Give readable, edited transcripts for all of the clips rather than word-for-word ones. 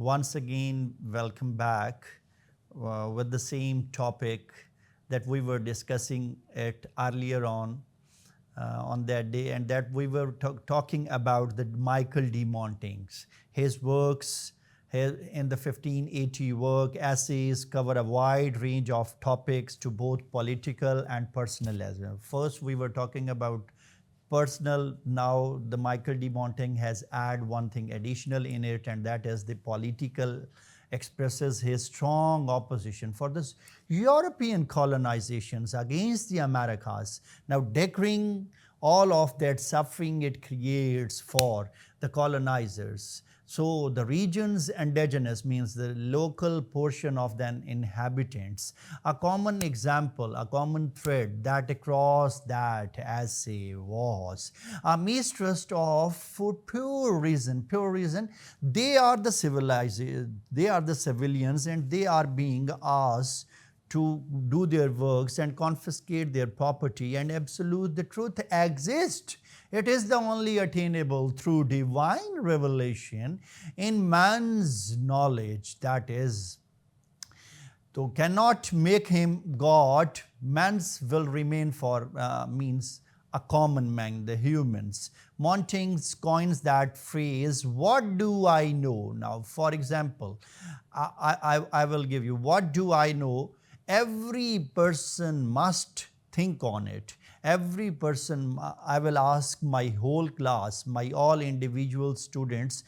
once again welcome back with the same topic that we were discussing it earlier on that day, and that we were talking about the Michael de Montaigne's. His works in the 1580 work, essays cover a wide range of topics to both political and personal as well. First, we were talking about personal. Now the Michael de Montaigne has added one thing additional in it, and that is the political. Expresses his strong opposition for this European colonizations against the Americas, now declaring all of that suffering it creates for the colonizers. So the regions indigenous means the local portion of the inhabitants. A common example, a common thread that across that essay was a mistrust of, for pure reason, they are the civilians, and they are being asked to do their works and confiscate their property, and absolute the truth exists. It is the only attainable through divine revelation in man's knowledge, that is, so cannot make him God, man's will remain for means a common man, the humans. Montaigne coins that phrase, what do I know? Now, for example, I will give you, what do I know? Every person must think on it. Every person, I will ask my whole class, my all individual students,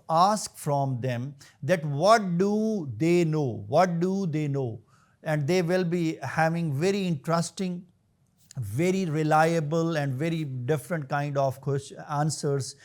ask from them that what do they know? What do they know? And they will be having very interesting, very reliable and very different kind of answers.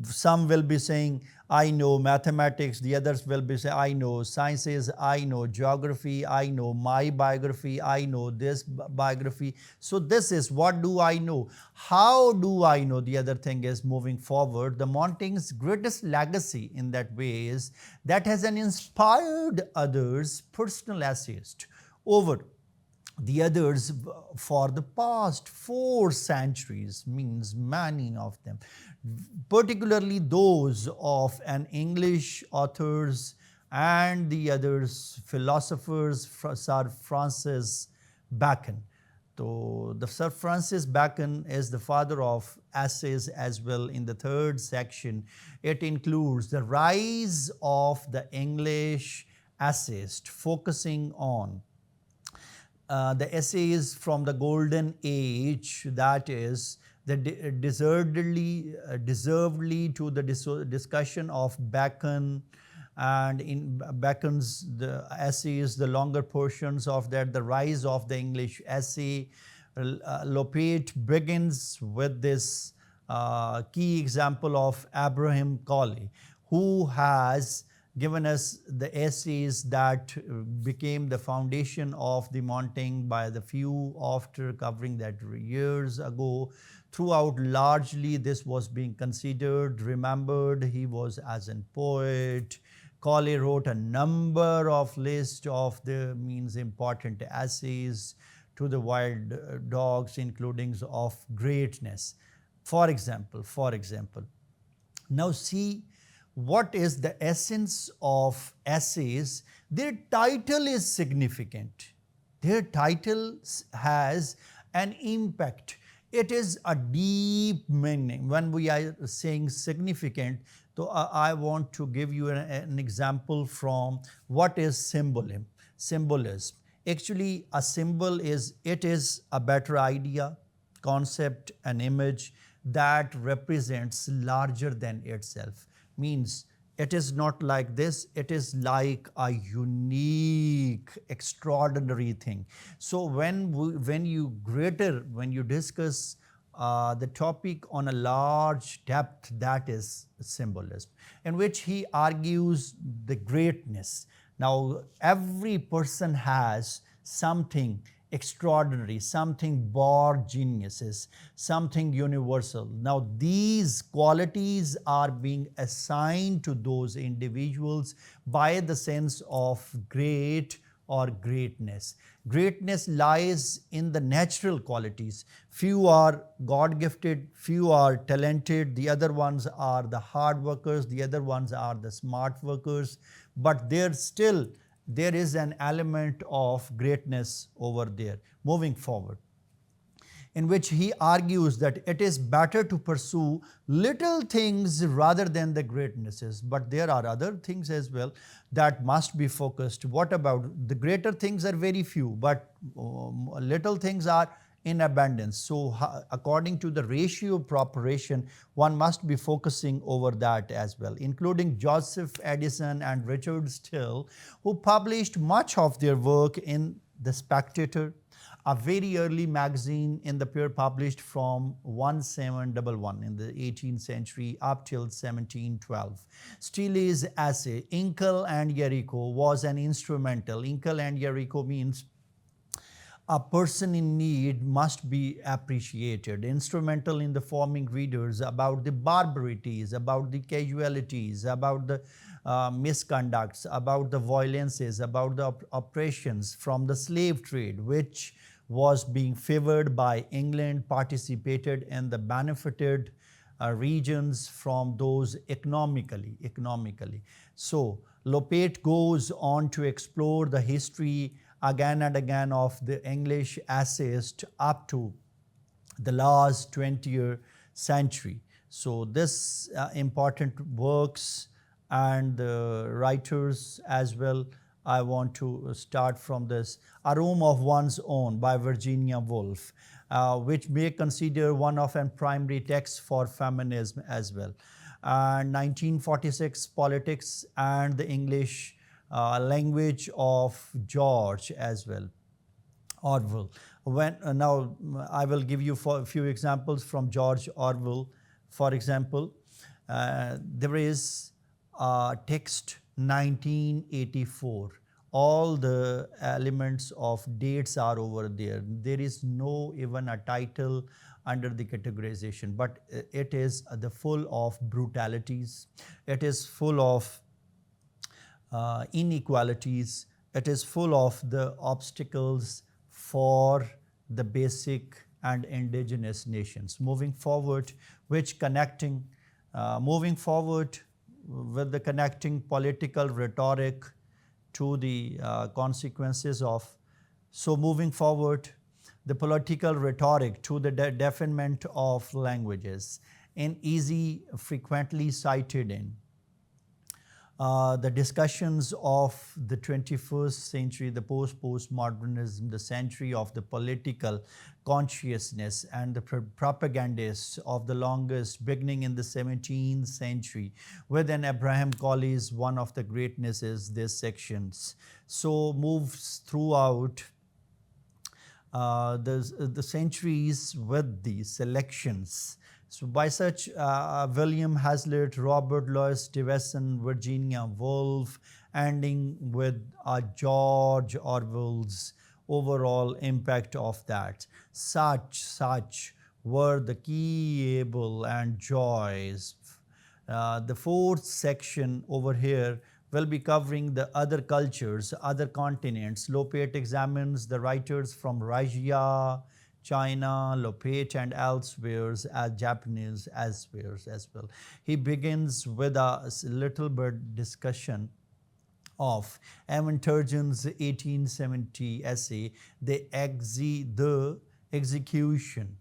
Some will be saying, I know mathematics, the others will be saying, I know sciences, I know geography, I know my biography, I know this biography. So this is what do I know? How do I know? The other thing is moving forward. The Montaigne's greatest legacy in that way is that has an inspired others, personal essayist over the others for the past 4 centuries, means many of them, particularly those of an English authors and the others philosophers, Sir Francis Bacon. So the Sir Francis Bacon is the father of essays as well. In the 3rd section, it includes the rise of the English essayist, focusing on the essays from the golden age, that is, the deservedly to the discussion of Bacon, and in Bacon's the essays, the longer portions of that, the rise of the English essay. Lopate begins with this key example of Abraham Colley, who has given us the essays that became the foundation of the Montaigne by the few after covering that years ago. Throughout, largely this was being considered, remembered. He was as a poet. Colley wrote a number of lists of the means important essays to the wild dogs, including of greatness. For example, now see, what is the essence of essays? Their title is significant. Their title has an impact. It is a deep meaning. When we are saying significant, so I want to give you an example from what is symbolism. Actually, a symbol is a better idea, concept, an image that represents larger than itself. Means it is not like this, it is like a unique, extraordinary thing. So when you discuss the topic on a large depth, that is symbolism, in which he argues the greatness. Now every person has something extraordinary, something born geniuses, something universal. Now these qualities are being assigned to those individuals by the sense of great or greatness. Greatness lies in the natural qualities. Few are God gifted, few are talented, the other ones are the hard workers, the other ones are the smart workers, but there is an element of greatness over there. Moving forward, in which he argues that it is better to pursue little things rather than the greatnesses. But there are other things as well that must be focused. What about the greater things are very few, but little things are in abundance. So, according to the ratio proportion, one must be focusing over that as well, including Joseph Edison and Richard Still, who published much of their work in The Spectator, a very early magazine in the period published from 1711 in the 18th century up till 1712. Steele's essay, Incal and Jericho, was an instrumental. Incal and Jericho means a person in need must be appreciated, instrumental in the forming readers about the barbarities, about the casualties, about the misconducts, about the violences, about the oppressions from the slave trade, which was being favored by England, participated in the benefited regions from those economically. So Lopate goes on to explore the history again and again of the English essayist up to the last 20th century. So this important works and the writers as well. I want to start from this A Room of One's Own by Virginia Woolf, which may consider one of a primary text for feminism as well. 1946 Politics and the English Language of George as well, Orwell. Now I will give you a few examples from George Orwell. For example, there is text 1984. All the elements of dates are over there. There is no even a title under the categorization, but it is the full of brutalities. It is full of inequalities. It is full of the obstacles for the basic and indigenous nations. Moving forward, moving forward with the connecting political rhetoric to the consequences of. So moving forward, the political rhetoric to the definement of languages in easy, frequently cited in the discussions of the 21st century, the postmodernism, the century of the political consciousness, and the propagandists of the longest, beginning in the 17th century, within Abraham Colley's one of the greatnesses, these sections. So moves throughout the centuries with the selections. So by such William Hazlitt, Robert Louis Stevenson, Virginia Woolf, ending with George Orwell's overall impact of that. Such were the key able and joys. The fourth section over here will be covering the other cultures, other continents. Lopate examines the writers from Russia, China, Lopate, and elsewhere, as Japanese elsewhere as well. He begins with a little bit discussion of Evan Turgeon's 1870 essay, The Execution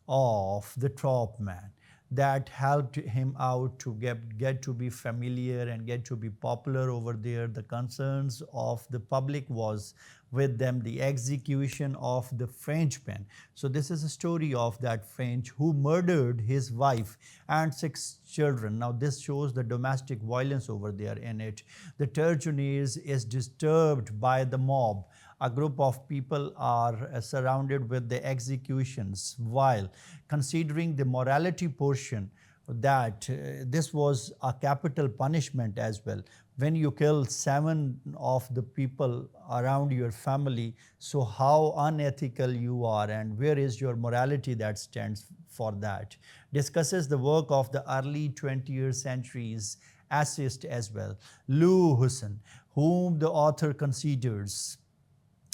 of the Top Man, that helped him out to get to be familiar and get to be popular over there. The concerns of the public was with them, the execution of the Frenchman. So this is a story of that French who murdered his wife and 6 children. Now this shows the domestic violence over there in it. The Turgeonese is disturbed by the mob. A group of people are surrounded with the executions, while considering the morality portion, that this was a capital punishment as well. When you kill 7 of the people around your family, so how unethical you are, and where is your morality that stands for that? Discusses the work of the early 20th century's essayist as well, Lou Hussein, whom the author considers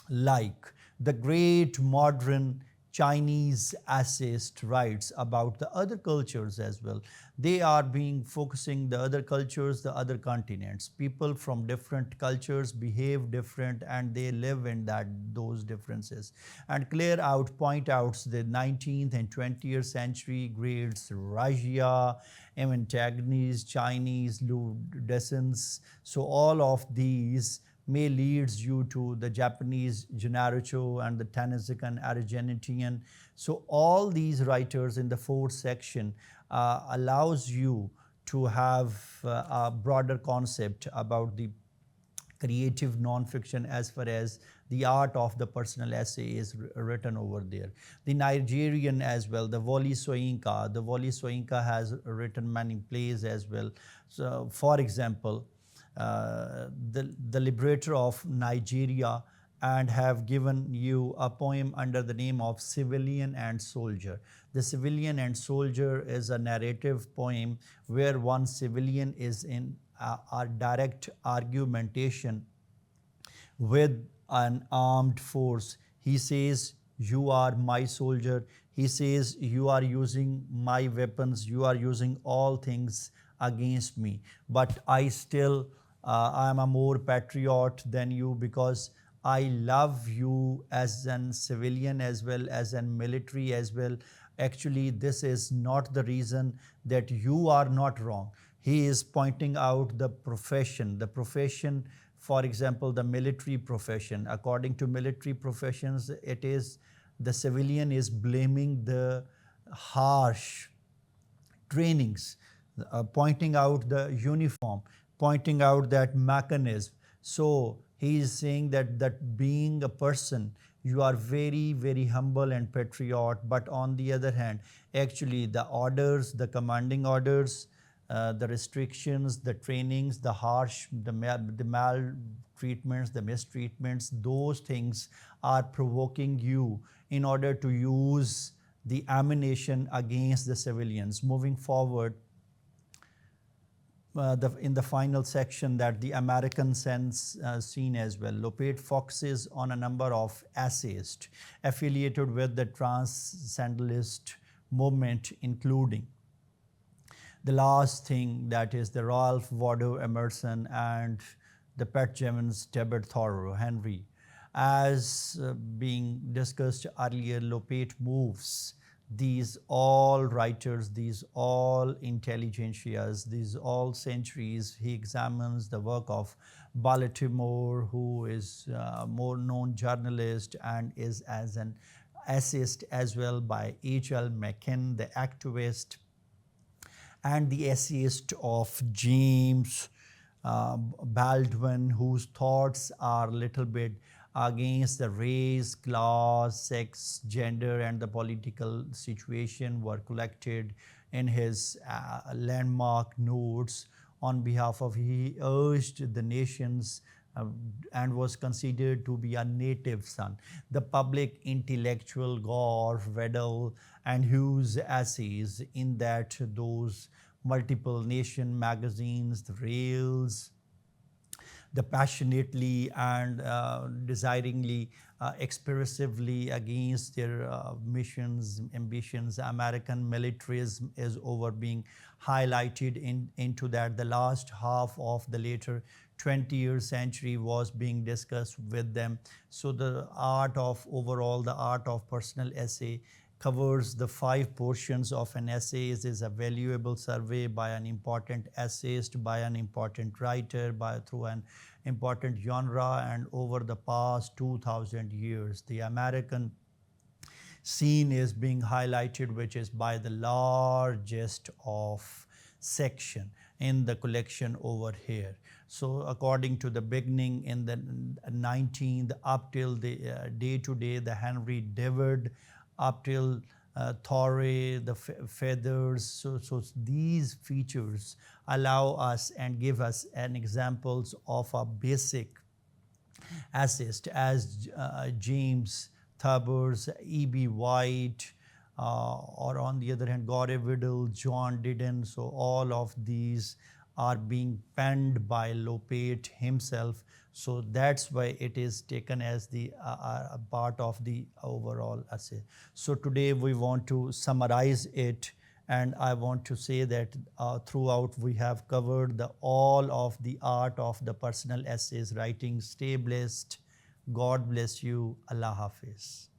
like the great modern Chinese essayist writes about the other cultures as well. They are being focusing the other cultures, the other continents. People from different cultures behave different and they live in that those differences. And clear out, point out the 19th and 20th century grades Russia, Antagonese, Chinese, Ludescence. So all of these may leads you to the Japanese Gennarocho and the Tanazican Argentinian. So all these writers in the fourth section allows you to have a broader concept about the creative nonfiction as far as the art of the personal essay is written over there. The Nigerian as well, the Wole Soyinka. The Wole Soyinka has written many plays as well. So, for example, the liberator of Nigeria and have given you a poem under the name of Civilian and Soldier. The Civilian and Soldier is a narrative poem where one civilian is in a direct argumentation with an armed force. He says, "You are my soldier." He says, "You are using my weapons, you are using all things against me. But I still, I am a more patriot than you because I love you as an civilian as well as an military as well. Actually, this is not the reason that you are not wrong." He is pointing out the profession, for example, the military profession. According to military professions, it is the civilian is blaming the harsh trainings, pointing out the uniform, pointing out that mechanism. So he is saying that being a person, you are very, very humble and patriot. But on the other hand, actually the orders, the commanding orders, the restrictions, the trainings, the harsh, the maltreatments, the mistreatments, those things are provoking you in order to use the ammunition against the civilians. Moving forward, in the final section, that the American sense scene as well. Lopate focuses on a number of essayists affiliated with the transcendentalist movement, including the last thing, that is the Ralph Waldo Emerson and the Pat Jevons, Deborah Thoreau, Henry. As being discussed earlier, Lopate moves these all writers, these all intelligentsias, these all centuries. He examines the work of Baltimore, who is a more known journalist and is as an essayist as well, by H.L. Mencken, the activist, and the essayist of James Baldwin, whose thoughts are a little bit against the race, class, sex, gender, and the political situation, were collected in his landmark notes on behalf of, he urged the nations and was considered to be a native son. The public intellectual Gore, Weddell, and Hughes essays in that those multiple nation magazines, the rails, the passionately and desiringly, expressively against their missions, ambitions. American militarism is over being highlighted into that. The last half of the later 20th century was being discussed with them. So the art of overall, the art of personal essay covers the 5 portions of an essay. Is a valuable survey by an important essayist, by an important writer, through an important genre, and over the past 2000 years. The American scene is being highlighted, which is by the largest of section in the collection over here. So according to the beginning in the 19th up till the day to day, the Henry David, up till Thoreau, the feathers. So these features allow us and give us an examples of a basic assist as James Thurber's, E.B. White, or on the other hand, Gore Vidal, John Didden. So all of these are being penned by Lopate himself. So that's why it is taken as the part of the overall essay. So today we want to summarize it, and I want to say that throughout we have covered all of the art of the personal essays writing. Stay blessed. God bless you. Allah Hafiz.